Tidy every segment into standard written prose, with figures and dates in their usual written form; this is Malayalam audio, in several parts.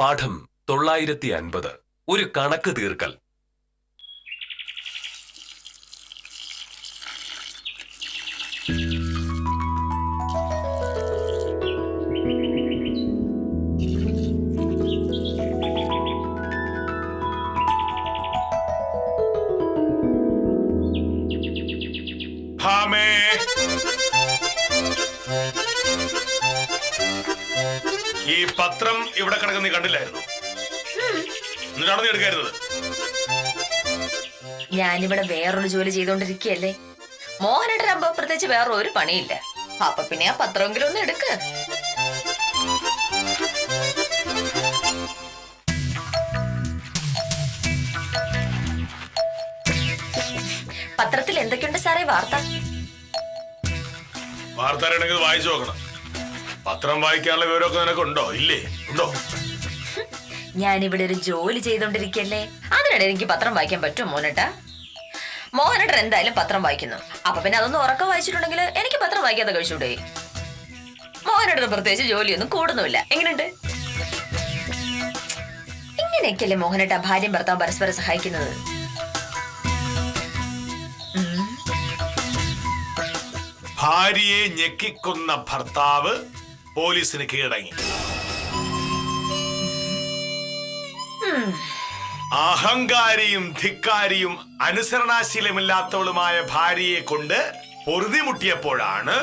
പാഠം 950 ഒരു കണക്ക് തീർക്കൽ. ഈ പത്രം ഇവിടെ കിടക്കുന്ന നീ കണ്ടില്ലായിരുന്നു? എന്നിട്ടാണ് നീ എടുക്കായിരുന്നത്? ഞാനിവിടെ വേറൊരു ജോലി ചെയ്തോണ്ടിരിക്കുകയല്ലേ. മോഹനേട്ടനാകുമ്പോ പ്രത്യേകിച്ച് വേറെ ഒരു പണിയില്ല. അപ്പൊ പിന്നെ ആ പത്രമെങ്കിലും ഒന്ന് എടുക്ക്. പത്രത്തിൽ എന്തൊക്കെയുണ്ട് സാറേ വാർത്ത? വാർത്ത വായിച്ചു നോക്കണം. പത്രം വായിക്കാനുള്ള വിവരമൊക്കെ നിനക്കുണ്ടോ? ഇല്ലേ? ഉണ്ടോ? ഞാനിവിടെ ഒരു ജോലി ചെയ്തോണ്ടിരിക്കല്ലേ, അതിനിടെ എനിക്ക് പത്രം വായിക്കാൻ പറ്റുമോ മോനേട്ടാ? മോഹനേട്ടൻ എന്തായാലും പത്രം വായിക്കുന്നു. അപ്പൊ പിന്നെ അതൊന്നും ഉറക്കം വായിച്ചിട്ടുണ്ടെങ്കിൽ എനിക്ക് പത്രം വായിക്കാതെ കഴിച്ചൂടെ? മോഹനേട്ടന് പ്രത്യേകിച്ച് ജോലിയൊന്നും കൂടുന്നുമില്ല. എങ്ങനെയുണ്ട്? ഇങ്ങനെയൊക്കെയല്ലേ മോഹനേട്ട ഭാര്യയും ഭർത്താവും പരസ്പരം സഹായിക്കുന്നത്. ഭാര്യയെ ഞെക്കിക്കൊന്ന ഭർത്താവ് പോലീസിന് കീഴടങ്ങി. അഹങ്കാരിയും ധിക്കാരിയും അനുസരണാശീലമില്ലാത്തവളുമായ ഭാര്യയെ കൊണ്ട് പൊറുതിമുട്ടിയപ്പോഴാണ്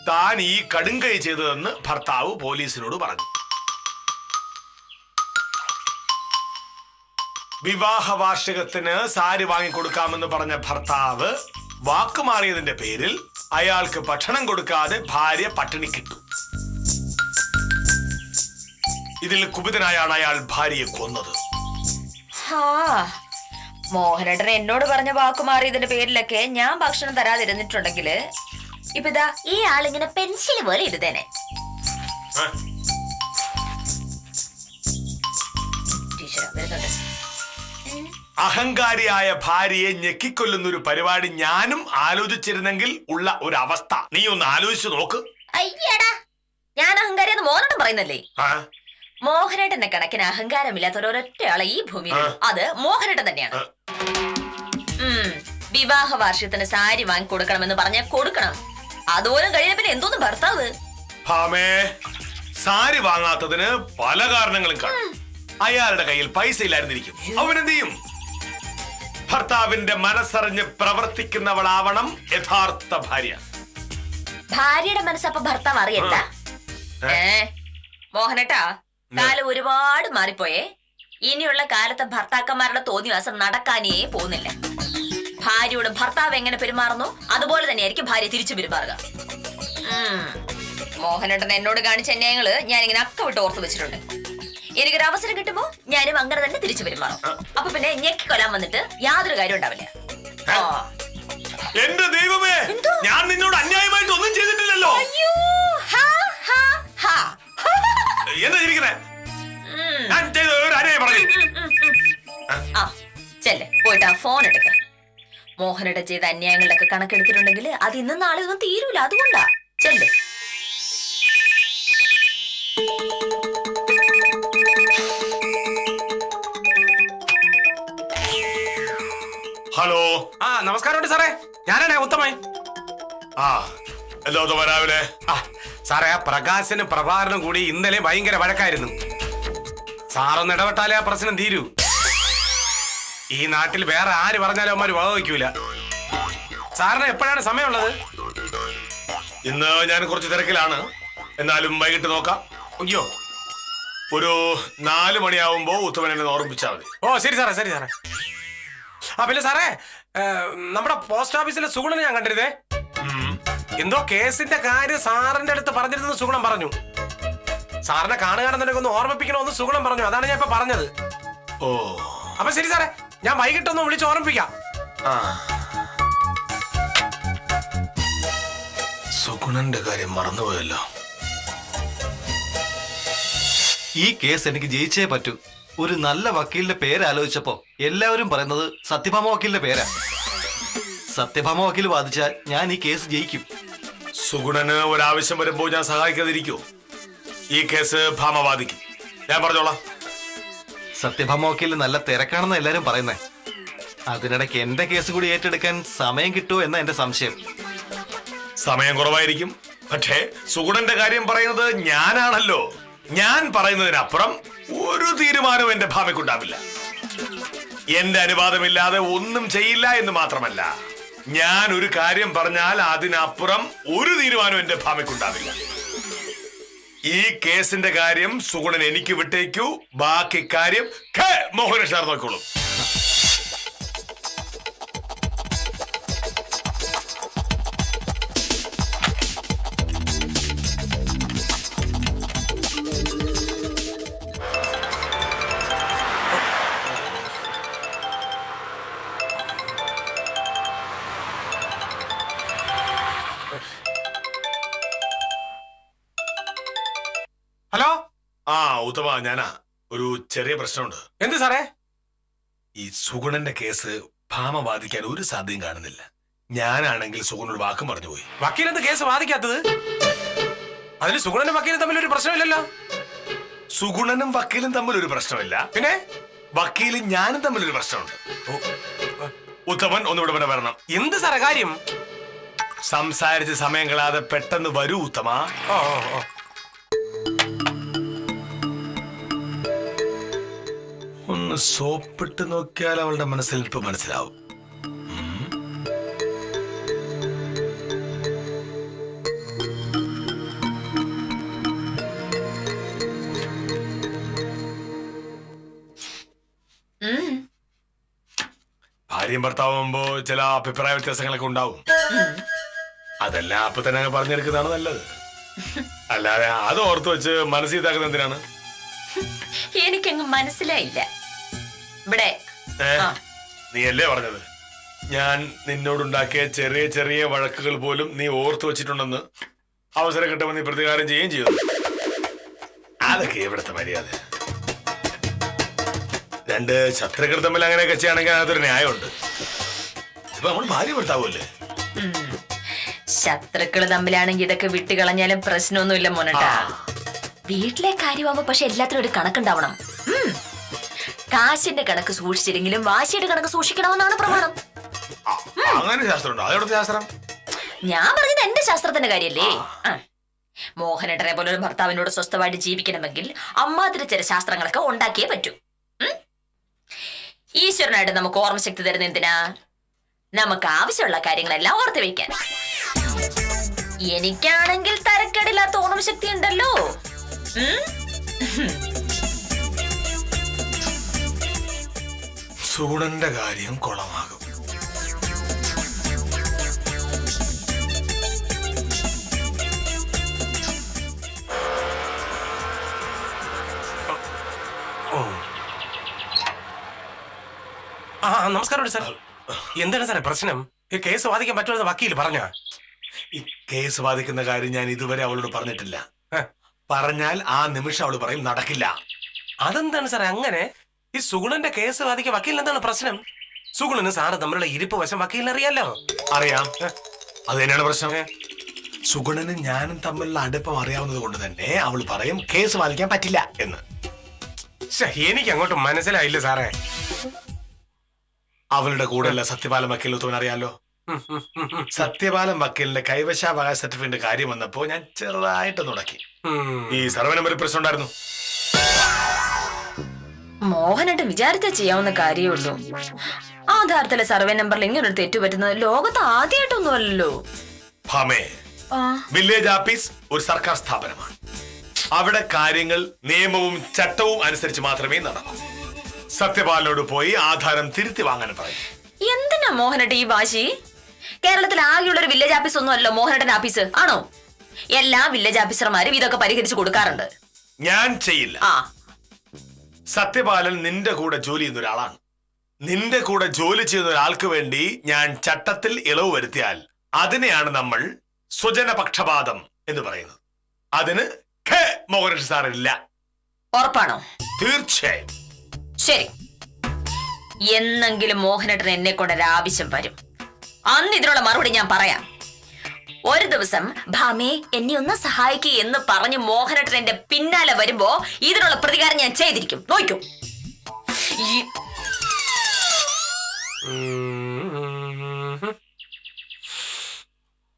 താൻ ഈ കടുങ്കൈ ചെയ്തതെന്ന് ഭർത്താവ് പോലീസിനോട് പറഞ്ഞു. വിവാഹ വാർഷികത്തിന് സാരി വാങ്ങിക്കൊടുക്കാമെന്ന് പറഞ്ഞ ഭർത്താവ് വാക്കുമാറിയതിന്റെ പേരിൽ അയാൾക്ക് ഭക്ഷണം കൊടുക്കാതെ ഭാര്യ പട്ടിണിക്കിട്ടു. ഇതിൽ കുപിതനായാണ് അയാൾ ഭാര്യയെ കൊന്നത്. മോഹനേട്ടൻ എന്നോട് പറഞ്ഞ വാക്കുമാറിയതിന്റെ പേരിലൊക്കെ ഞാൻ ഭക്ഷണം തരാതിരുന്നിട്ടുണ്ടെങ്കില് ഇപ്പൊ ഇതാ ഈ ആളിങ്ങനെ പെൻസിൽ പോലെ ഇരുതേനെ. അഹങ്കാരിയായ ഭാര്യയെ ഞെക്കിക്കൊല്ലുന്ന ഒരു പരിപാടി ഞാനും ആലോചിച്ചിരുന്നെങ്കിൽ ഉള്ള ഒരു അവസ്ഥ നീ ഒന്ന് ആലോചിച്ചു നോക്ക്. അയ്യടാ, ഞാൻ അഹങ്കാരിയെന്ന് മോഹനേട്ടൻ പറയുന്നല്ലേ? മോഹനേട്ടന്റെ കണക്കിന് അഹങ്കാരമില്ലാത്ത ഒരൊറ്റയാളെ ഈ ഭൂമിയിൽ അത് മോഹനേട്ടൻ തന്നെയാണ്. വിവാഹ വാർഷികത്തിന് സാരി വാങ്ങി കൊടുക്കണമെന്ന് പറഞ്ഞാൽ കൊടുക്കണം. അതുപോലെ കഴിഞ്ഞ പിന്നെ എന്തോന്ന് ഭർത്താവ്. സാരി വാങ്ങാത്തതിന് പല കാരണങ്ങളും കാണും. അയാളുടെ കയ്യിൽ പൈസ ഇല്ലായിരുന്നിരിക്കും. അവനെന്ത് ചെയ്യും? ഭർത്താവിന്റെ മനസ്സറിഞ്ഞ് പ്രവർത്തിക്കുന്നവളാവണം യഥാർത്ഥ ഭാര്യ. ഭാര്യയുടെ മനസ്സപ്പൊ ഭർത്താവ് അറിയണ്ട. മോഹനേട്ടാ, കാലം ഒരുപാട് മാറിപ്പോയേ. ഇനിയുള്ള കാലത്തെ ഭർത്താക്കന്മാരുടെ തോന്നിവാസം നടക്കാനേ പോകുന്നില്ല. ഭാര്യയോട് ഭർത്താവ് എങ്ങനെ പെരുമാറുന്നു അതുപോലെ തന്നെയായിരിക്കും ഭാര്യ തിരിച്ചു പെരുമാറുക. മോഹനേട്ടൻ എന്നോട് കാണിച്ച അന്യായങ്ങള് ഞാനിങ്ങനെ അക്ക വിട്ട് ഓർത്ത് വെച്ചിട്ടുണ്ട്. എനിക്കൊരു അവസരം കിട്ടുമ്പോ ഞാനും അങ്ങനെ തന്നെ തിരിച്ചു പെരുമാറും. അപ്പൊ പിന്നെ ഞെക്കിക്കൊല്ലാൻ വന്നിട്ട് യാതൊരു കാര്യം ഉണ്ടാവില്ല. എന്റെ ദൈവമേ, ഞാൻ നിന്നോട് അന്യായമായിട്ട് ഒന്നും ചെയ്തിട്ടില്ലല്ലോ. എന്താ ചിരിക്കുന്നേ? ഞാൻ ചെയ്ത ഒരു അന്യായം പറഞ്ഞു. ചെല്ലേ പോയിട്ട് ആ ഫോൺ എടുക്ക. മോഹനേട്ടൻ ചെയ്ത അന്യായങ്ങളിലൊക്കെ കണക്കെടുത്തിട്ടുണ്ടെങ്കിൽ അത് ഇന്നും നാളെ ഒന്നും തീരൂല. അതുകൊണ്ടാ. ചെല്ലേ. ഹലോ. നമസ്കാരം സാറേ, ഞാനാണേ ഉത്തമായി. എന്താ ഉത്തമ രാവിലെ? സാറേ, ആ പ്രകാശനും പ്രഭാകരനും കൂടി ഇന്നലെ ഭയങ്കര വഴക്കായിരുന്നു. സാറൊന്ന് ഇടപെട്ടാലേ ആ പ്രശ്നം തീരൂ. ഈ നാട്ടിൽ വേറെ ആര് പറഞ്ഞാലും അവന്മാര് വക വയ്ക്കൂല. സാറിന് എപ്പോഴാണ് സമയമുള്ളത്? ഇന്ന് ഞാൻ കുറച്ച് തിരക്കിലാണ്. എന്നാലും വൈകിട്ട് നോക്കാം. അയ്യോ, ഒരു 4 മണിയാവുമ്പോ ഉത്തമനെ ഓർമ്മിച്ചാൽ മതി. ഓ ശരി സാറേ, ശരി സാറേ. പിന്നെ സാറേ, നമ്മുടെ പോസ്റ്റ് ഓഫീസിലെ സുഗുണനെ ഞാൻ കണ്ടിരുന്നേ. എന്തോ കേസിന്റെ കാര്യം സാറിന്റെ അടുത്ത് പറഞ്ഞിരുന്നു സുഗുണം പറഞ്ഞു. സാറിനെ കാണുകയാണെന്നുണ്ടെങ്കിൽ ഒന്ന് ഓർമ്മിപ്പിക്കണമെന്ന് സുഗുണം പറഞ്ഞു. അതാണ് ഞാൻ ഇപ്പൊ പറഞ്ഞത്. ഓ, അപ്പൊ ശരി സാറേ, ഞാൻ വൈകിട്ടൊന്ന് വിളിച്ച് ഓർമ്മിപ്പിക്കാം. സുഗുണന്റെ കാര്യം മറന്നുപോയല്ലോ. ഈ കേസ് എനിക്ക് ജയിച്ചേ പറ്റൂ. ഒരു നല്ല വക്കീലിന്റെ പേര് ആലോചിച്ചപ്പോ എല്ലാവരും പറയുന്നത് സത്യഭാമ വക്കീലിന്റെ പേരാ. സത്യഭാമ വക്കീൽ വാദിച്ചാൽ ഞാൻ ഈ കേസ് ജയിക്കും. സുഗുണന് ഒരാവശ്യം വരുമ്പോ ഞാൻ സഹായിക്കാതിരിക്കൂ. ഈ കേസ് ഭാമ വാദിക്കും. ഞാൻ പറഞ്ഞോളാം. സത്യഭാമ വക്കീൽ നല്ല തിരക്കാണെന്ന് എല്ലാരും പറയുന്നേ. അതിനിടയ്ക്ക് എന്റെ കേസ് കൂടി ഏറ്റെടുക്കാൻ സമയം കിട്ടുമോ എന്നാ എന്റെ സംശയം. സമയം കുറവായിരിക്കും, പക്ഷേ സുഗുണന്റെ കാര്യം പറയുന്നത് ഞാനാണല്ലോ. ഞാൻ പറയുന്നതിനപ്പുറം ഒരു തീരുമാനവും എന്റെ ഭാമയ്ക്കുണ്ടാവില്ല. എന്റെ അനുവാദമില്ലാതെ ഒന്നും ചെയ്യില്ല എന്ന് മാത്രമല്ല, ഞാൻ ഒരു കാര്യം പറഞ്ഞാൽ അതിനപ്പുറം ഒരു തീരുമാനവും എന്റെ ഭാമയ്ക്കുണ്ടാവില്ല. ഈ കേസിന്റെ കാര്യം സുഗുണൻ എനിക്ക് വിട്ടേക്കൂ. ബാക്കി കാര്യം മോഹന സാർ നോക്കോളൂ. ഹലോ. ആ ഉത്തമ, ഞാനാ. ഒരു ചെറിയ പ്രശ്നമുണ്ട്. എന്ത് സാറേ? ഈ സുഗുണന്റെ കേസ് ഭാമ വാദിക്കാൻ ഒരു സാധ്യതയും കാണുന്നില്ല. ഞാനാണെങ്കിൽ സുഗുണോട് വാക്കും പറഞ്ഞു പോയി. വക്കീലെന്ത് കേസ് വാദിക്കാത്തത്? അതിന് സുഗുണനും വക്കീലും തമ്മിൽ ഒരു പ്രശ്നമില്ലല്ലോ. സുഗുണനും വക്കീലും തമ്മിൽ ഒരു പ്രശ്നമില്ല, പിന്നെ വക്കീലും ഞാനും തമ്മിൽ ഒരു പ്രശ്നമുണ്ട്. ഉത്തമൻ ഒന്നിവിടെ വരെ വരണം. എന്ത് സാറേ കാര്യം? സംസാരിച്ച് സമയം കളാതെ പെട്ടെന്ന് വരൂ ഉത്തമ. ഓ ഓ ഓ. ഒന്ന് സോപ്പിട്ട് നോക്കിയാൽ അവളുടെ മനസ്സിൽ ഇപ്പൊ മനസ്സിലാവും. ഭാര്യയും ഭർത്താവുമ്പോ ചില അഭിപ്രായ വ്യത്യാസങ്ങളൊക്കെ ഉണ്ടാവും. അതെല്ലാം അപ്പൊ തന്നെ പറഞ്ഞെടുക്കുന്നതാണ് നല്ലത്. അല്ലാതെ അത് ഓർത്ത് വെച്ച് മനസ്സിൽ ഇതാക്കുന്ന എന്തിനാണ്? എനിക്കങ്ങ് മനസ്സിലായില്ല. ഇവിടെ നീയല്ലേ പറഞ്ഞത് ഞാൻ നിന്നോടുണ്ടാക്കിയ ചെറിയ ചെറിയ വഴക്കുകൾ പോലും നീ ഓർത്തു വെച്ചിട്ടുണ്ടെന്ന്. അവസരം കിട്ടുമ്പോൾ നീ പ്രതികാരം ചെയ്യുകയും ചെയ്യുന്നു. അതൊക്കെ ഇവിടുത്തെ മര്യാദ. രണ്ട് ശത്രുക്കൾ തമ്മിൽ അങ്ങനെയൊക്കെ ചെയ്യുകയാണെങ്കിൽ അതൊരു ന്യായമുണ്ട്. ഇപ്പൊ നമ്മൾ ഭാര്യ ഭർത്താവൂല്ലേ? ശത്രുക്കള് തമ്മിലാണെങ്കിൽ ഇതൊക്കെ വിട്ടുകളഞ്ഞാലും പ്രശ്നമൊന്നുമില്ല മോനട്ടാ. വീട്ടിലെ കാര്യമാകുമ്പോ പക്ഷെ എല്ലാത്തിനും ഒരു കണക്കുണ്ടാവണം. കാശിന്റെ കണക്ക് സൂക്ഷിച്ചില്ലെങ്കിലും വാശിയുടെ കണക്ക് സൂക്ഷിക്കണമെന്നാണ് പ്രമാണം. അങ്ങനെ ശാസ്ത്രമുണ്ടോ? അതെവിടുത്തെ ശാസ്ത്രം? ഞാൻ പറഞ്ഞത് എന്റെ ശാസ്ത്രത്തിന്റെ കാര്യല്ലേ. മോഹനേട്ടനെ പോലെ ഒരു ഭർത്താവിനോട് സ്വസ്ഥമായിട്ട് ജീവിക്കണമെങ്കിൽ അമ്മാതിരി ചില ശാസ്ത്രങ്ങളൊക്കെ ഉണ്ടാക്കിയേ പറ്റൂ. ഈശ്വരനായിട്ട് നമുക്ക് ഓർമ്മശക്തി തരുന്ന എന്തിനാ? നമുക്ക് ആവശ്യമുള്ള കാര്യങ്ങളെല്ലാം ഓർത്ത് വെക്കാൻ. എനിക്കാണെങ്കിൽ തരക്കേടില്ലാത്ത ഓർമ്മശക്തി ഉണ്ടല്ലോ. സുഗുണന്റെ കാര്യം കുളമാകും. ആ നമസ്കാരം സാർ. എന്താണ് സാറേ പ്രശ്നം? ഈ കേസ് വാദിക്കാൻ പറ്റുമെന്ന് വക്കീൽ പറഞ്ഞ? ഈ കേസ് വാദിക്കുന്ന കാര്യം ഞാൻ ഇതുവരെ അവളോട് പറഞ്ഞിട്ടില്ല. പറഞ്ഞാൽ ആ നിമിഷം അവള് പറയും നടക്കില്ല. അതെന്താണ് സാറേ അങ്ങനെ? ഈ സുഗുണന്റെ കേസ് വാദിക്കാൻ വക്കീലിന് എന്താണ് പ്രശ്നം? സുഗുണന് സാറ് തമ്മിലുള്ള ഇരിപ്പ് വശം വക്കീലിന് അറിയാലോ. അറിയാം. അത് തന്നെയാണ് പ്രശ്നം. സുഗുണനും ഞാനും തമ്മിലുള്ള അടുപ്പം അറിയാവുന്നത് കൊണ്ട് തന്നെ അവൾ പറയും കേസ് വാദിക്കാൻ പറ്റില്ല എന്ന്. എനിക്ക് അങ്ങോട്ട് മനസ്സിലായില്ല സാറേ. അവളുടെ കൂടെയുള്ള സത്യപാലം വക്കീൽ ഉത്തമൻ അറിയാലോ. സത്യപാലം വക്കീലിന്റെ കൈവശാവകാശ സർട്ടിഫിക്കറ്റിന്റെ കാര്യം വന്നപ്പോ ഞാൻ ചെറുതായിട്ട് തുടക്കി. ഈ സർവേ നമ്പർ പ്രശ്നം ഉണ്ടായിരുന്നു. മോഹനായിട്ട് വിചാരിച്ചാ ചെയ്യാവുന്ന കാര്യമേ ഉള്ളൂ. ആധാരത്തിലെ സർവേ നമ്പറിൽ ഇങ്ങനൊരു തെറ്റു പറ്റുന്നത് ലോകത്ത് ആദ്യമായിട്ടൊന്നുമല്ലോ. ഭാമേ, വില്ലേജ് ഓഫീസ് ഒരു സർക്കാർ സ്ഥാപനമാണ്. അവിടെ കാര്യങ്ങൾ നിയമവും ചട്ടവും അനുസരിച്ച് മാത്രമേ നടക്കൂ. സത്യപാലനോട് പോയി ആധാരം തിരുത്തി വാങ്ങാൻ പറയും. എന്തിനാ മോഹനേട്ടൻ ഈ വാശി? കേരളത്തിൽ ആകെയുള്ള ഒരു വില്ലേജ് ഓഫീസ് ഒന്നും അല്ലോ മോഹനേട്ടൻ ഓഫീസ് ആണോ? എല്ലാ വില്ലേജ് ഓഫീസർമാരും ഇതൊക്കെ പരിഹരിച്ചു കൊടുക്കാറുണ്ട്. ഞാൻ ചെയ്യില്ല. സത്യപാലൻ നിന്റെ കൂടെ ജോലി ചെയ്യുന്ന ഒരാളാണ്. നിന്റെ കൂടെ ജോലി ചെയ്യുന്ന ഒരാൾക്ക് വേണ്ടി ഞാൻ ചട്ടത്തിൽ ഇളവ് വരുത്തിയാൽ അതിനെയാണ് നമ്മൾ സ്വജനപക്ഷപാതം എന്ന് പറയുന്നത്. അതിന് മോഹനേട്ടൻ സാറില്ല. ഉറപ്പാണോ? തീർച്ചയായും. ശരി, എന്നെങ്കിലും മോഹനേട്ടൻ എന്നെ കൊണ്ടൊരാവശ്യം വരും. അന്ന് ഇതിനുള്ള മറുപടി ഞാൻ പറയാം. ഒരു ദിവസം ഭാമേ എന്നെ ഒന്ന് സഹായിക്കുക എന്ന് പറഞ്ഞ് മോഹനേട്ടൻ എന്റെ പിന്നാലെ വരുമ്പോ ഇതിനുള്ള പ്രതികാരം ഞാൻ ചെയ്തിരിക്കും. നോക്കൂ. ഈ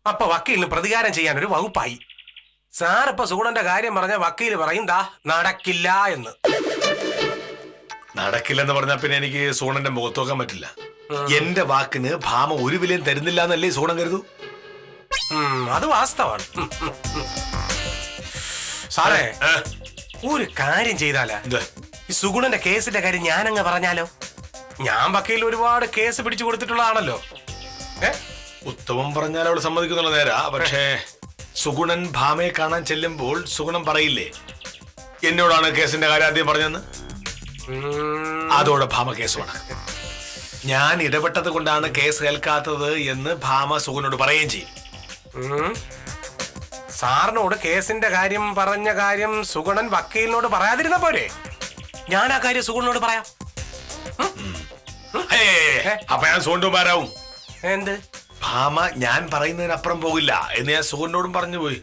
അപ്പൊ വക്കീലിന് പ്രതികാരം ചെയ്യാൻ ഒരു വകുപ്പായി. സാർ ഇപ്പൊ സുഗുണന്റെ കാര്യം പറഞ്ഞ വക്കീല് പറയും ദാ നടക്കില്ല എന്ന്. നടക്കില്ലെന്ന് പറഞ്ഞാൽ പിന്നെ എനിക്ക് സോണന്റെ മുഖത്ത് നോക്കാൻ പറ്റില്ല. എന്റെ വാക്കിന് ഭാമ ഒരു വിലയും തരുന്നില്ല എന്നല്ലേ സോണം കരുതൂ? അത് വാസ്തവാണ്. സാറേ, ഒരു കാര്യം ചെയ്താലാ? ഈ സുഗുണന്റെ കേസിന്റെ കാര്യം ഞാനങ്ങ് പറഞ്ഞാലോ? ഞാൻ വക്കീൽ ഒരുപാട് കേസ് പിടിച്ചു കൊടുത്തിട്ടുള്ളതാണല്ലോ. ഉത്തമം പറഞ്ഞാൽ അവൾ സമ്മതിക്കുന്നുള്ള നേരാ. പക്ഷേ സുഗുണൻ ഭാമയെ കാണാൻ ചെല്ലുമ്പോൾ സുഗുണൻ പറയില്ലേ എന്നോടാണ് കേസിന്റെ കാര്യം ആദ്യം പറഞ്ഞതെന്ന്? അതോടെ ഭാമ കേസ് വേണം. ഞാൻ ഇടപെട്ടത് കൊണ്ടാണ് കേസ് കേൾക്കാത്തത് എന്ന് ഭാമ സുഗുനോട് പറയുകയും ചെയ്യും. സാറിനോട് കേസിന്റെ കാര്യം പറഞ്ഞ കാര്യം സുഗുണൻ വക്കീലിനോട് പറയാതിരുന്ന പോരെ? ഞാൻ ആ കാര്യം സുഗുണനോട് പറയാം. അപ്പൊ ഞാൻ സോണ്ടുമാരാവും. എന്ത്? ഭാമ ഞാൻ പറയുന്നതിനപ്പുറം പോകില്ല എന്ന് ഞാൻ സുഗുനോടും പറഞ്ഞു പോയി.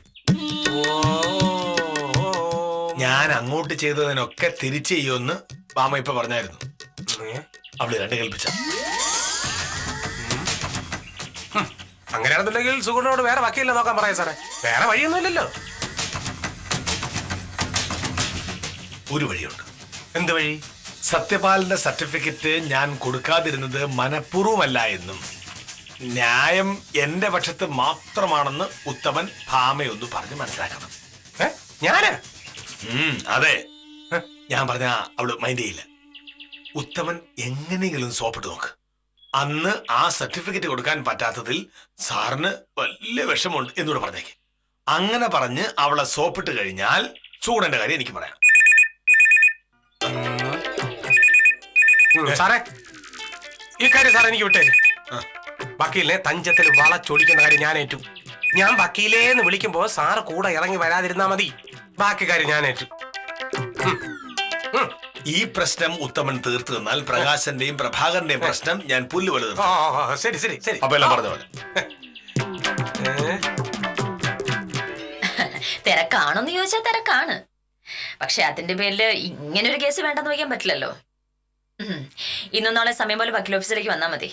ഞാൻ അങ്ങോട്ട് ചെയ്തതിനൊക്കെ തിരിച്ചു ചെയ്യുമെന്ന് ഭാമ ഇപ്പൊ പറഞ്ഞായിരുന്നു. അവള് രണ്ട് കൽപ്പിച്ച. അങ്ങനെയാണെന്നുണ്ടെങ്കിൽ സുഗുണനോട് വേറെ വക്കീലിനെ നോക്കാൻ പറയാം സാറേ. വേറെ വഴിയൊന്നുമില്ലല്ലോ. ഒരു വഴിയുണ്ട്. എന്ത് വഴി? സത്യപാലന്റെ സർട്ടിഫിക്കറ്റ് ഞാൻ കൊടുക്കാതിരുന്നത് മനഃപൂർവ്വമല്ല എന്നും ന്യായം എന്റെ പക്ഷത്ത് മാത്രമാണെന്ന് ഉത്തമൻ ഭാമയൊന്ന് പറഞ്ഞ് മനസ്സിലാക്കണം. ഞാന്? അതെ, ഞാൻ പറഞ്ഞ അവള് മൈൻഡ് ചെയ്യില്ല. ഉത്തമൻ എങ്ങനെയെങ്കിലും സോപ്പിട്ട് നോക്ക്. അന്ന് ആ സർട്ടിഫിക്കറ്റ് കൊടുക്കാൻ പറ്റാത്തതിൽ സാറിന് വലിയ വിഷമമുണ്ട് എന്നൂടെ പറഞ്ഞേക്ക്. അങ്ങനെ പറഞ്ഞ് അവളെ സോപ്പിട്ട് കഴിഞ്ഞാൽ സൂടന്റെ കാര്യം എനിക്ക് പറയാം. സാറേ, ഈ കാര്യം സാർ എനിക്ക് വിട്ടേ. വക്കീലിനെ തഞ്ചത്തിൽ വളച്ചൊടിക്കുന്ന കാര്യം ഞാൻ ഏറ്റു. ഞാൻ വക്കീലേന്ന് വിളിക്കുമ്പോ സാറ് കൂടെ ഇറങ്ങി വരാതിരുന്നാ മതി. ബാക്കി കാര്യം ഞാൻ ഏറ്റു. ഈ പ്രശ്നം ഉത്തമൻ തീർത്തു തന്നാൽ പ്രകാശന്റെയും പ്രഭാകരന്റെയും പ്രശ്നം ഞാൻ പുല്ലുപോലെ തീർക്കും. ശരി ശരി ശരി. അപ്പൊ എല്ലാം പറഞ്ഞ പോലെ. തിരക്കാണോന്ന് ചോദിച്ചാൽ തിരക്കാണ്. പക്ഷെ അതിന്റെ പേരില് ഇങ്ങനൊരു കേസ് വേണ്ടെന്ന് വയ്ക്കാൻ പറ്റില്ലല്ലോ. ഇന്നും നാളെ സമയം പോലെ വക്കീൽ ഓഫീസിലേക്ക് വന്നാൽ മതി.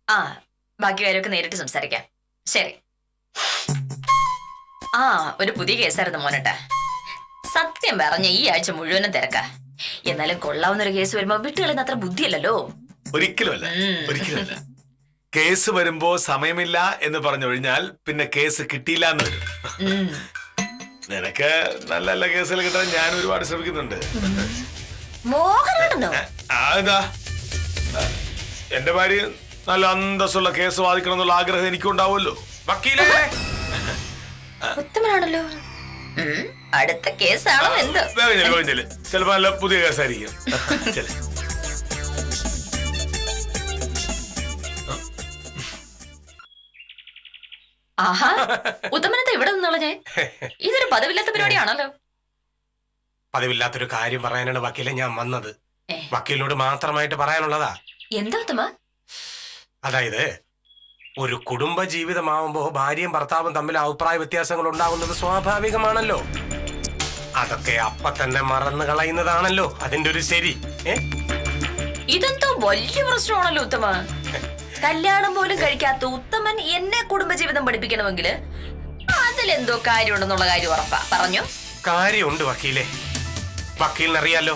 ആ, ബാക്കി കാര്യമൊക്കെ നേരിട്ട് സംസാരിക്കാം. ശരി. ആ, ഒരു പുതിയ കേസായിരുന്നു മോനട്ട. സത്യം പറഞ്ഞ ഈ ആഴ്ച മുഴുവനും തിരക്കാ. എന്നാലും കൊള്ളാവുന്നൊരു കേസ് വരുമ്പോ വിട്ടുകളിന്ന് അത്ര ബുദ്ധിയല്ലല്ലോ. ഒരിക്കലുമല്ല, ഒരിക്കലുമല്ല. കേസ് വരുമ്പോ സമയമില്ല എന്ന് പറഞ്ഞൊഴിഞ്ഞാൽ പിന്നെ കേസ് കിട്ടിയില്ല എന്ന് വരും. നിനക്ക് നല്ല നല്ല കേസുകൾ കിട്ടാൻ ഞാൻ ഒരുപാട് ശ്രമിക്കുന്നുണ്ട്. അതെന്താ, എന്റെ ഭാര്യ നല്ല അന്തസ്സുള്ള കേസ് വാദിക്കണം എന്നുള്ള ആഗ്രഹം എനിക്കും ഉണ്ടാവുമല്ലോ. വക്കീലേ, ഉത്തമനാണല്ലോ. അടുത്ത കേസാണോ എന്തോ? ചിലപ്പോ നല്ല പുതിയ കേസായിരിക്കും. ആഹാ, ഉത്തമനത്തെ ഇവിടെ നിന്നോളഞ്ഞേ. ഇതൊരു പതിവില്ലാത്ത പരിപാടിയാണല്ലോ. പതിവില്ലാത്തൊരു കാര്യം പറയാനാണ് വക്കീലെ ഞാൻ വന്നത്. വക്കീലിനോട് മാത്രമായിട്ട് പറയാനുള്ളതാ. എന്താ ഉത്തമ? അതായത്, ഒരു കുടുംബ ജീവിതമാവുമ്പോ ഭാര്യയും ഭർത്താവും തമ്മിൽ അഭിപ്രായ വ്യത്യാസങ്ങൾ ഉണ്ടാകുന്നത് സ്വാഭാവികമാണല്ലോ. അതൊക്കെ അപ്പ തന്നെ മറന്നു കളയുന്നതാണല്ലോ അതിന്റെ ഒരു ശരി. ഇതെന്തോ വലിയ പ്രശ്നമാണല്ലോ ഉത്തമ. കല്യാണം പോലും കഴിക്കാത്ത ഉത്തമൻ എന്നെ കുടുംബജീവിതം പഠിപ്പിക്കണമെങ്കിൽ അതിലെന്തോ കാര്യമുണ്ടെന്നുള്ള കാര്യം ഉറപ്പാ. പറഞ്ഞു. കാര്യമുണ്ട് വക്കീലെ. വക്കീലിനറിയാലോ,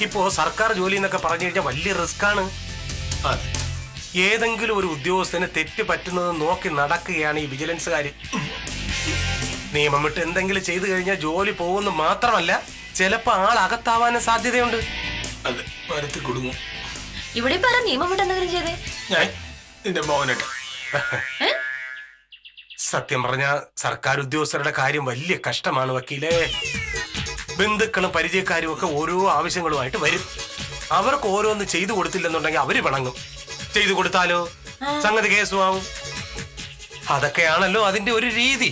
ഇപ്പോ സർക്കാർ ജോലി എന്നൊക്കെ പറഞ്ഞു കഴിഞ്ഞാൽ വലിയ റിസ്ക് ആണ്. ഏതെങ്കിലും ഒരു ഉദ്യോഗസ്ഥന് തെറ്റ് പറ്റുന്നത് നോക്കി നടക്കുകയാണ് ഈ വിജിലൻസുകാര്. നിയമം വിട്ട് എന്തെങ്കിലും ചെയ്തു കഴിഞ്ഞാൽ ജോലി പോകുന്നു മാത്രമല്ല, ചിലപ്പോ ആളകത്താവാനും സാധ്യതയുണ്ട്. ഇവിടെ പറ നിയമം വിട്ട് എന്തെങ്കിലും ചെയ്തേ. സത്യം പറഞ്ഞ സർക്കാർ ഉദ്യോഗസ്ഥരുടെ കാര്യം വലിയ കഷ്ടമാണ് വക്കീലേ. ബന്ധുക്കളും പരിചയക്കാരും ഒക്കെ ഓരോ ആവശ്യങ്ങളുമായിട്ട് വരും. അവർക്ക് ഓരോന്ന് ചെയ്തു കൊടുത്തില്ലെന്നുണ്ടെങ്കിൽ അവര് പിണങ്ങും. ചെയ്തു കൊടുത്താലോ സംഗതി കേസുമാവും. അതൊക്കെയാണല്ലോ അതിന്റെ ഒരു രീതി.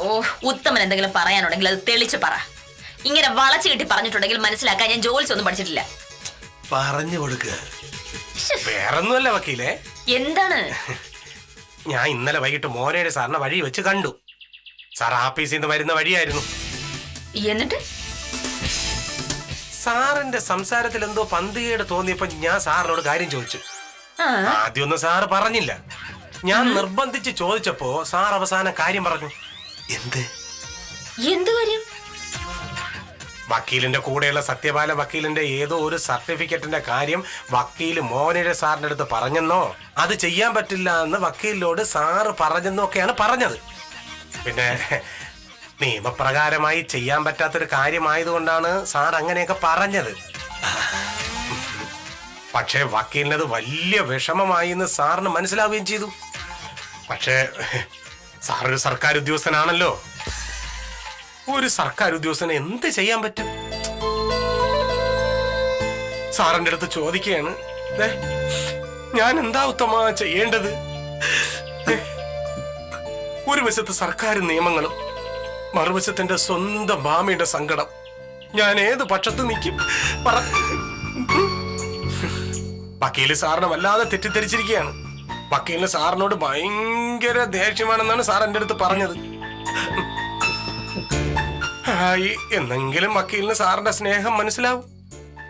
ഓ, ഉത്തമൻ എന്തെങ്കിലും പറയാനുണ്ടെങ്കിൽ അത് തെളിച്ച് പറ. ഇങ്ങനെ വളച്ചു കെട്ടി പറഞ്ഞിട്ടുണ്ടെങ്കിൽ മനസ്സിലാക്കാൻ ഞാൻ ജോലിസ് ഒന്നും പഠിച്ചിട്ടില്ല. പറഞ്ഞു കൊടുക്കുക. വേറൊന്നുമല്ല വക്കീലേ. എന്താണ്? ഞാൻ ഇന്നലെ വൈകിട്ട് മോനയുടെ സാറിനെ വഴി വെച്ച് കണ്ടു. സാർ ആഫീസിൽ നിന്ന് വരുന്ന വഴിയായിരുന്നു. എന്നിട്ട് സാറിന്റെ സംസാരത്തിൽ എന്തോ പന്തികേട് തോന്നിയപ്പോ ഞാൻ സാറിനോട് കാര്യം ചോദിച്ചു. ആ, ആദ്യമൊന്നും സാറ് പറഞ്ഞില്ല. ഞാൻ നിർബന്ധിച്ച് ചോദിച്ചപ്പോ സാർ അവസാനം കാര്യം പറഞ്ഞു. എന്ത്? എന്ത് കാര്യം? വക്കീലിന്റെ കൂടെയുള്ള സത്യപാല വക്കീലിന്റെ ഏതോ ഒരു സർട്ടിഫിക്കറ്റിന്റെ കാര്യം വക്കീല് മോഹനയുടെ സാറിന്റെ അടുത്ത് പറഞ്ഞെന്നോ അത് ചെയ്യാൻ പറ്റില്ല എന്ന് വക്കീലിനോട് സാറ് പറഞ്ഞെന്നൊക്കെയാണ് പറഞ്ഞത്. പിന്നെ നിയമപ്രകാരമായി ചെയ്യാൻ പറ്റാത്തൊരു കാര്യമായതുകൊണ്ടാണ് സാർ അങ്ങനെയൊക്കെ പറഞ്ഞത്. പക്ഷേ വക്കീലിനത് വലിയ വിഷമമായി എന്ന് സാറിന് മനസ്സിലാവുകയും ചെയ്തു. പക്ഷേ സാറൊരു സർക്കാർ ഉദ്യോഗസ്ഥനാണല്ലോ. ഒരു സർക്കാർ ഉദ്യോഗസ്ഥന് എന്ത് ചെയ്യാൻ പറ്റും? സാറിന്റെ അടുത്ത് ചോദിക്കുകയാണ്, "ദേ, ഞാൻ എന്താ ഉത്തമ ചെയ്യേണ്ടത്?" ഒരു വശത്ത് സർക്കാർ നിയമങ്ങളും മറുവശത്ത് എന്റെ സ്വന്തം മാമിയുടെ സങ്കടം. ഞാൻ ഏത് പക്ഷത്ത് നിൽക്കും? പറ. വക്കീല് സാറിനെ വല്ലാതെ തെറ്റിദ്ധരിച്ചിരിക്കുകയാണ്. വക്കീലിന് സാറിനോട് ഭയങ്കര ദേഷ്യമാണെന്നാണ് സാർ എന്റെ അടുത്ത് പറഞ്ഞത്. എന്നെങ്കിലും വക്കീലിന് സാറിന്റെ സ്നേഹം മനസ്സിലാവും.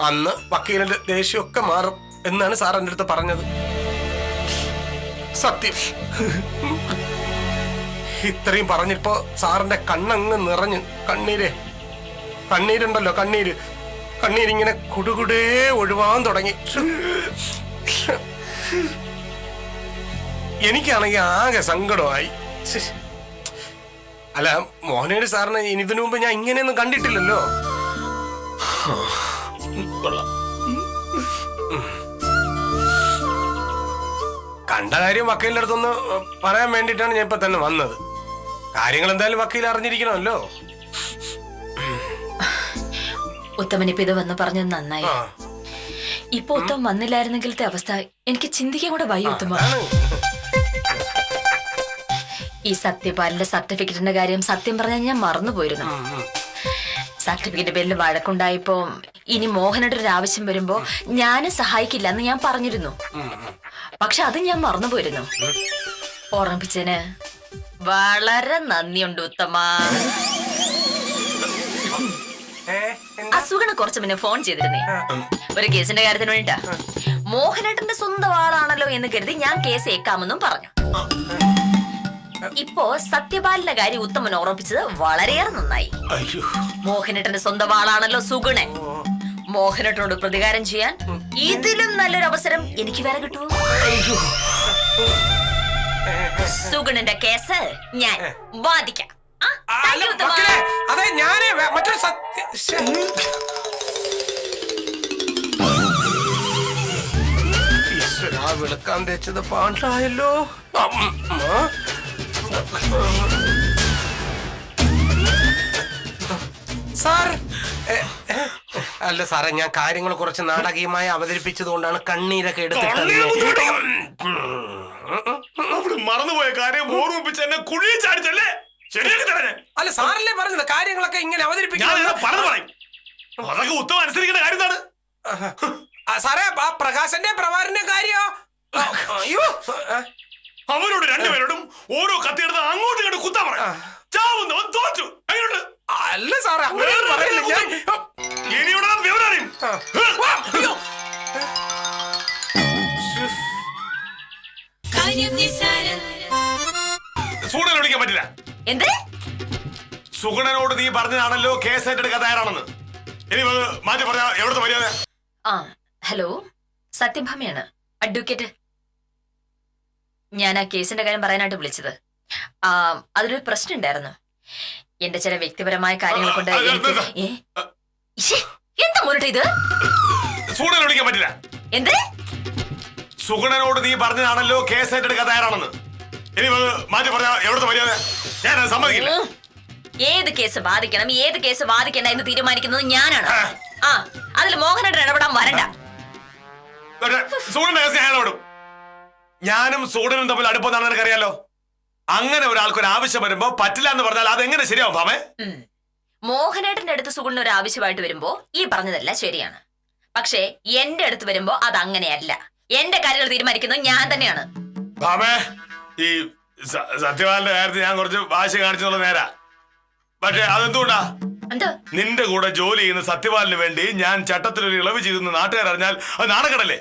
അന്ന് വക്കീലിന്റെ ദേഷ്യമൊക്കെ മാറും എന്നാണ് സാർ എന്റെ അടുത്ത് പറഞ്ഞത്. സത്യം, ഇത്രയും പറഞ്ഞപ്പോ സാറിന്റെ കണ്ണങ്ങ് നിറഞ്ഞു. കണ്ണീരുണ്ടല്ലോ, കണ്ണീരിങ്ങനെ കുടുകുടേ ഒഴുവാൻ തുടങ്ങി. എനിക്കാണെങ്കിൽ ആകെ സങ്കടമായി. അല്ല, മോഹനയുടെ സാറിന് ഇതിനു മുമ്പ് ഞാൻ ഇങ്ങനെയൊന്നും കണ്ടിട്ടില്ലല്ലോ. കണ്ട കാര്യം വക്കീലിന്റെ അടുത്തൊന്ന് പറയാൻ വേണ്ടിയിട്ടാണ് ഞാൻ ഇപ്പൊ തന്നെ വന്നത്. കാര്യങ്ങൾ എന്തായാലും വക്കീൽ അറിഞ്ഞിരിക്കണമല്ലോ. ഉത്തമൻ ഇപ്പൊ ഇത് വന്ന് പറഞ്ഞത് നന്നായി. ഇപ്പൊ ഉത്തമൻ വന്നില്ലായിരുന്നെങ്കിലത്തെ അവസ്ഥ എനിക്ക് ചിന്തിക്കാൻ കൂടെ വയ്യ. ഉത്തമ, ഈ സത്യപാലിന്റെ സർട്ടിഫിക്കറ്റിന്റെ കാര്യം സത്യം പറഞ്ഞാൽ ഞാൻ മറന്നുപോയിരുന്നു. സർട്ടിഫിക്കറ്റ് പേരിൽ വഴക്കുണ്ടായപ്പോ ഇനി മോഹനയുടെ ഒരു ആവശ്യം വരുമ്പോ ഞാനും സഹായിക്കില്ല എന്ന് ഞാൻ പറഞ്ഞിരുന്നു. പക്ഷെ അത് ഞാൻ മറന്നുപോയിരുന്നു. ഓർമ്മിപ്പിച്ചതിന് വളരെ നന്ദിയുണ്ട് ഉത്തമ. അസുഖന് കുറച്ച് മുന്നേ ഫോൺ ചെയ്തിരുന്നേ, ഒരു കേസിന്റെ കാര്യത്തിന് വേണ്ടിട്ടാ. മോഹനേട്ടന്റെ സ്വന്തം ആളാണല്ലോ എന്ന് കരുതി ഞാൻ കേസ് ഏക്കാമെന്നും പറഞ്ഞു. ഇപ്പോ സത്യപാലിന്റെ കാര്യം ഉത്തമൻ ഓർമ്മിപ്പിച്ചത് വളരെയേറെ നന്നായി. മോഹനേട്ടന്റെ സ്വന്തം ആളാണല്ലോ സുഗുണൻ. മോഹനേട്ടനോട് പ്രതികാരം ചെയ്യാൻ ഇതിലും നല്ലൊരു അവസരം എനിക്ക് വേറെ കിട്ടുമോ? സുഗുണന്റെ കേസ് ഞാൻ വാദിക്കാം. അതെ, ഞാനേ മറ്റൊരു വിളക്കാൻ തേച്ചത് പാണ്ടായല്ലോ. സാർ, അല്ല സാറേ, ഞാൻ കാര്യങ്ങൾ കുറച്ച് നാടകീയമായി അവതരിപ്പിച്ചത് കൊണ്ടാണ് കണ്ണീരൊക്കെ എടുത്തിട്ടത്. മറന്നുപോയ കാര്യം ഓർമ്മിപ്പിച്ച് എന്നെ കുഴിയെ ചാടിച്ചല്ലേ? അല്ല, സാറല്ലേ പറഞ്ഞത് കാര്യങ്ങളൊക്കെ ഇങ്ങനെ അവതരിപ്പിക്കാൻ. അതൊക്കെ ഉത്തമം അനുസരിക്കേണ്ട കാര്യം എന്താണ് സാറേ? ആ പ്രകാശന്റെ പ്രഭാരന്റെ കാര്യോ? അയ്യോ, അവരോട് രണ്ടുപേരോടും ഓരോ കത്തിയെടുത്ത് അങ്ങോട്ട് ഇങ്ങോട്ട് കുത്താൻ പറയാം. ചാവുന്നവൻ തോറ്റു. അങ്ങോട്ട് അല്ല സാറേ, അങ്ങനെ പറയില്ല. ഇനിയുടെ വിവരം അറിയും. സുഗുണനെ വിളിക്കാൻ പറ്റില്ല. എന്ത്? സുഗുണനോട് നീ പറഞ്ഞതാണല്ലോ കേസ് ഏറ്റെടുക്കാൻ തയ്യാറാണെന്ന്. ഇനി മാറ്റി പറഞ്ഞ എവിടുത്തെ മര്യാദ? ആ, ഹലോ, സത്യഭാമയാണ്, അഡ്വക്കേറ്റ്. ഞാൻ ആ കേസിന്റെ കാര്യം പറയാനായിട്ട് വിളിച്ചത്. അതിലൊരു പ്രശ്നം ഉണ്ടായിരുന്നു. എന്റെ ചില വ്യക്തിപരമായ കാര്യങ്ങൾ കൊണ്ട് എന്താ മോനിട്ട് ഇത്? സുഗുണനെ വിളിക്കാൻ പറ്റില്ല. എന്ത്? സുഗുണനോട് നീ പറഞ്ഞതാണല്ലോ കേസ് ഏറ്റെടുക്കാൻ തയ്യാറാണെന്ന്. ഇനി മാറ്റി പറഞ്ഞ എവിടുത്തെ മര്യാദ? ഞാൻ സമ്മതിക്കില്ല. ഏത് കേസ് ബാധിക്കണം, ഏത് കേസ് ബാധിക്കണ്ട എന്ന് തീരുമാനിക്കുന്നത് ഞാനാണ്. ആ, അതിൽ മോഹനേട്ടൻ ഇടപെടാൻ വരണ്ട. സുഗുണന്റെ കേസ് ഞാൻ ഇടപെടും. ഞാനും സുഗുണനും തമ്മിൽ അടുപ്പമെന്നാണ് നിനക്കറിയാലോ. അങ്ങനെ ഒരാൾക്കൊരു ആവശ്യം വരുമ്പോ പറ്റില്ല എന്ന് പറഞ്ഞാൽ അതെങ്ങനെ ശരിയാവും ഭാമേ? മോഹനേട്ടന്റെ അടുത്ത് സുഗുണൻ ഒരു ആവശ്യമായിട്ട് വരുമ്പോ ഈ പറഞ്ഞതല്ല ശരിയാണ്. പക്ഷേ എന്റെ അടുത്ത് വരുമ്പോ അത് അങ്ങനെയല്ല. എന്റെ കാര്യങ്ങൾ തീരുമാനിക്കുന്നത് ഞാൻ തന്നെയാണ്. ഭാമേ, ഈ സത്യപാലന്റെ കാര്യത്തിൽ ഞാൻ കുറച്ച് വാശി കാണിച്ചെന്നുള്ള നേരാ. പക്ഷെ അതെന്തുകൊണ്ടാ? എന്താ നിന്റെ കൂടെ ജോലി ചെയ്യുന്ന സത്യപാലിന് വേണ്ടി ഞാൻ ചട്ടത്തിലൊരു ഇളവ് ചെയ്തെന്ന് നാട്ടുകാരറിഞ്ഞാൽ അത് നാണക്കടല്ലേ?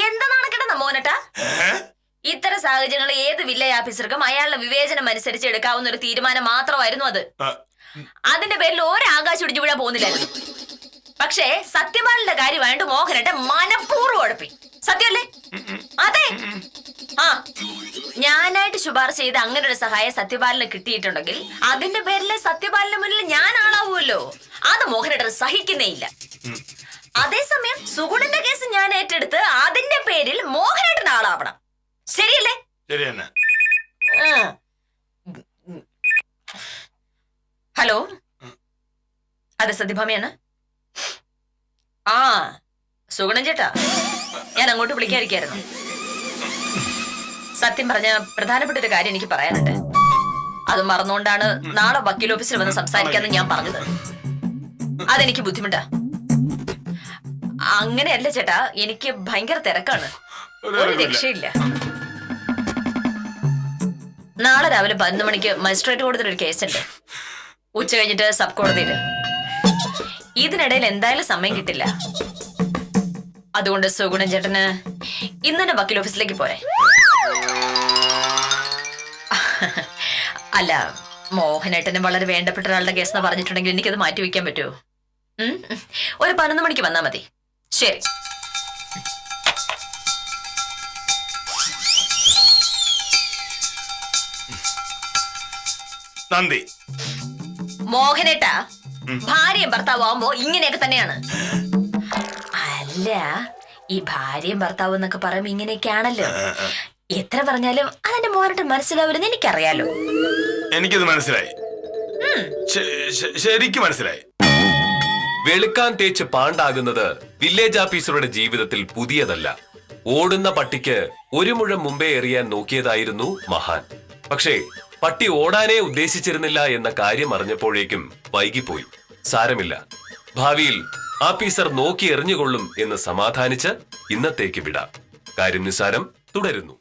എന്താ നാണക്കെട്ടെന്ന മോനട്ടാ? ഇത്തരം സാഹചര്യങ്ങളിൽ ഏത് വില്ലേജ് ഓഫീസർക്കും അയാളുടെ വിവേചനം അനുസരിച്ച് എടുക്കാവുന്ന ഒരു തീരുമാനം മാത്രമായിരുന്നു അത്. അതിന്റെ പേരിൽ ഒരാകാശം ഇടിഞ്ഞു വീഴാൻ പോകുന്നില്ലായിരുന്നു. പക്ഷേ സത്യപാലിന്റെ കാര്യമായിട്ട് മോഹനട്ടെ മനഃപൂർവ്വം ഉഴപ്പി. സത്യമല്ലേ? അതെ. ആ, ഞാനായിട്ട് ശുപാർശ ചെയ്ത് അങ്ങനെ ഒരു സഹായം സത്യപാലിന് കിട്ടിയിട്ടുണ്ടെങ്കിൽ അതിന്റെ പേരിൽ സത്യപാലിന് മുന്നിൽ ഞാൻ ആളാവുമല്ലോ. അത് മോഹനേട്ടൻ സഹിക്കുന്നേ ഇല്ല. അതേസമയം സുഗുണന്റെ കേസ് ഞാൻ ഏറ്റെടുത്ത് അതിന്റെ പേരിൽ മോഹനേട്ടൻ ആളാവണം. ശരിയല്ലേ? ശരി തന്നെ. ഹലോ, അതെ സത്യഭാമയാണ്. ആ, സുഗുണൻ ചേട്ടാ, ഞാൻ അങ്ങോട്ട് വിളിക്കാതിരിക്കായിരുന്നു. സത്യം പറഞ്ഞ പ്രധാനപ്പെട്ട ഒരു കാര്യം എനിക്ക് പറയാനുണ്ട്. അത് മറന്നുകൊണ്ടാണ് നാളെ വക്കീൽ ഓഫീസിൽ വന്ന് സംസാരിക്കാന്ന് ഞാൻ പറഞ്ഞത്. അതെനിക്ക് ബുദ്ധിമുട്ടാ. അങ്ങനെയല്ല ചേട്ടാ, എനിക്ക് ഭയങ്കര തിരക്കാണ്, ഒരു രക്ഷയില്ല. നാളെ രാവിലെ 11 മണിക്ക് മജിസ്ട്രേറ്റ് കോടതിയിൽ ഒരു കേസുണ്ട്. ഉച്ച കഴിഞ്ഞിട്ട് സബ് കോടതിയില്. ഇതിനിടയിൽ എന്തായാലും സമയം കിട്ടില്ല. അതുകൊണ്ട് സുഗുണൻ ചേട്ടന് ഇന്ന് തന്നെ വക്കീൽ ഓഫീസിലേക്ക് പോരെ? അല്ല, മോഹനേട്ടന് വളരെ വേണ്ടപ്പെട്ട ഒരാളുടെ കേസ് പറഞ്ഞിട്ടുണ്ടെങ്കിൽ എനിക്കത് മാറ്റി വെക്കാൻ പറ്റുമോ? ഒരു 11 മണിക്ക് വന്നാ മതി. ശരി. നന്ദി. മോഹനേട്ടാ, ഭാര്യയും ഭർത്താവുമ്പോ ഇങ്ങനെയൊക്കെ തന്നെയാണ്. അല്ല, ഈ ഭാര്യയും ഭർത്താവും എന്നൊക്കെ പറയുമ്പോ ഇങ്ങനെയൊക്കെയാണല്ലോ. എത്ര പറഞ്ഞാലും അതെന്റെ മോഹനേട്ടൻ മനസ്സിലാവില്ലെന്ന് എനിക്കറിയാലോ. എനിക്കത് മനസ്സിലായി, ശരിക്കും മനസ്സിലായി. വെളുക്കാൻ തേച്ച് പാണ്ടാകുന്നത് വില്ലേജ് ഓഫീസറുടെ ജീവിതത്തിൽ പുതിയതല്ല. ഓടുന്ന പട്ടിക്ക് ഒരു മുഴം മുമ്പേ എറിയാൻ നോക്കിയതായിരുന്നു മഹാൻ. പക്ഷേ പട്ടി ഓടാനേ ഉദ്ദേശിച്ചിരുന്നില്ല എന്ന കാര്യം അറിഞ്ഞപ്പോഴേക്കും വൈകിപ്പോയി. സാരമില്ല, ഭാവിയിൽ ഓഫീസർ നോക്കി എറിഞ്ഞുകൊള്ളും എന്ന് സമാധാനിച്ച് ഇന്നത്തേക്ക് വിടാം. കാര്യം നിസ്സാരം തുടരുന്നു.